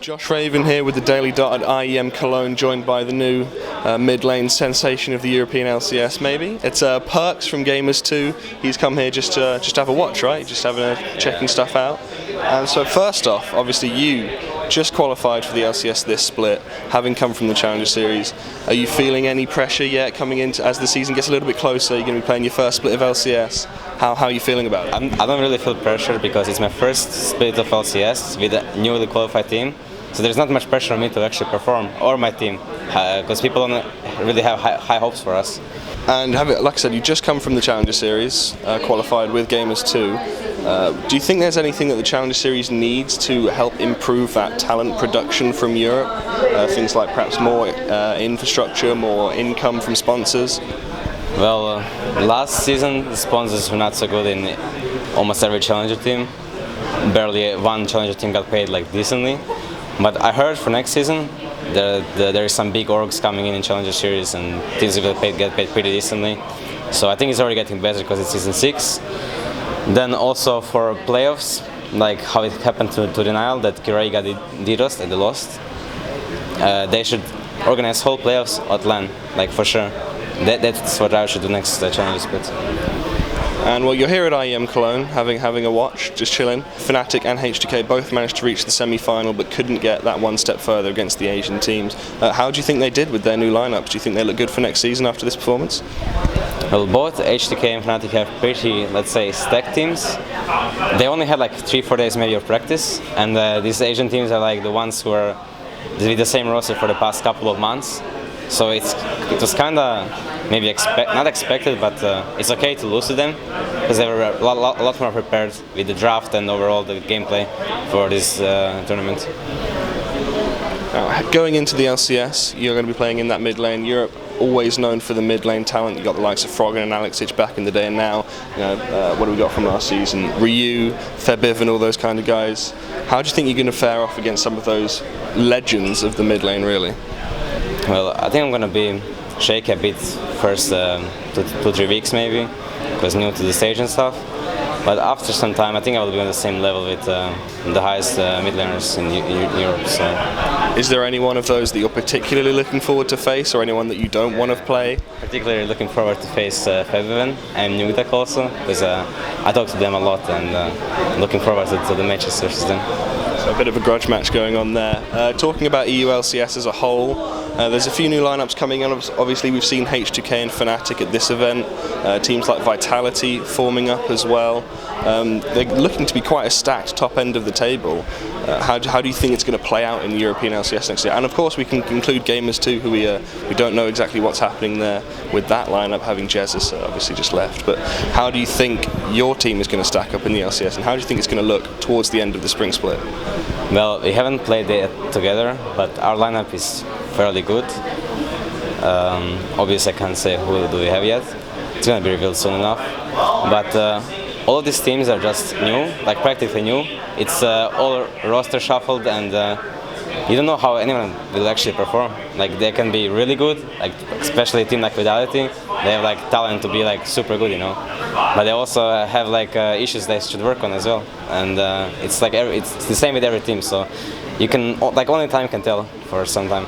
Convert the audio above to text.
Josh Raven here with the Daily Dot at IEM Cologne, joined by the new mid-lane sensation of the European LCS, maybe. It's Perkz from Gamers 2. He's come here just to have a watch, right? Just checking stuff out. And so first off, obviously you just qualified for the LCS this split, having come from the Challenger Series. Are you feeling any pressure yet coming into, as the season gets a little bit closer, you're going to be playing your first split of LCS? How are you feeling about it? I don't really feel pressure because it's my first split of LCS with a newly qualified team. So there's not much pressure on me to actually perform, or my team, because people don't really have high hopes for us. And like I said, you just come from the Challenger Series, qualified with Gamers 2. Do you think there's anything that the Challenger Series needs to help improve that talent production from Europe? Things like perhaps more infrastructure, more income from sponsors? Well, last season the sponsors were not so good in almost every Challenger team. Barely one Challenger team got paid like decently. But I heard for next season there is some big orgs coming in Challenger Series and teams will get paid pretty decently. So I think it's already getting better because it's season 6. Then also for playoffs, like how it happened to Denial, that Kirai got DDoSed and they lost. They should organize whole playoffs at LAN, like for sure. That's what I should do next Challenger split. And well, you're here at IEM Cologne, having a watch, just chilling. Fnatic and H2K both managed to reach the semi-final, but couldn't get that one step further against the Asian teams. How do you think they did with their new lineups? Do you think they look good for next season after this performance? Well, both H2K and Fnatic have pretty, let's say, stacked teams. They only had like 3-4 days maybe of practice, and these Asian teams are like the ones who are with the same roster for the past couple of months. So it was kind of maybe not expected, but it's okay to lose to them because they were a lot more prepared with the draft and overall the gameplay for this tournament. Going into the LCS, you're going to be playing in that mid lane. Europe, always known for the mid lane talent. You got the likes of Frog and Alexic back in the day, and now, what do we got from last season? Ryu, Febiv, and all those kind of guys. How do you think you're going to fare off against some of those legends of the mid lane, really? Well, I think I'm going to be shaky a bit first 2-3 weeks maybe, because new to the stage and stuff. But after some time, I think I will be on the same level with the highest mid laners in Europe. So. Is there any one of those that you're particularly looking forward to face, or anyone that you don't want to play? Particularly looking forward to face Febiven and Nugdak also, because I talk to them a lot and looking forward to the matches versus them. So a bit of a grudge match going on there. Talking about EU LCS as a whole, there's a few new lineups coming in. Obviously, we've seen H2K and Fnatic at this event. Teams like Vitality forming up as well. They're looking to be quite a stacked top end of the table. How do you think it's going to play out in the European LCS next year? And of course, we can include Gamers 2, who we don't know exactly what's happening there with that lineup, having Jesus obviously just left. But how do you think your team is going to stack up in the LCS, and how do you think it's going to look towards the end of the spring split? Well, we haven't played it together, but our lineup is fairly good. Obviously, I can't say who do we have yet. It's going to be revealed soon enough. But all of these teams are just new, like practically new. It's all roster shuffled, and you don't know how anyone will actually perform. Like they can be really good, like especially a team like Vitality. They have like talent to be like super good, you know. But they also have like issues they should work on as well. And it's like it's the same with every team. So you can like only time can tell for some time.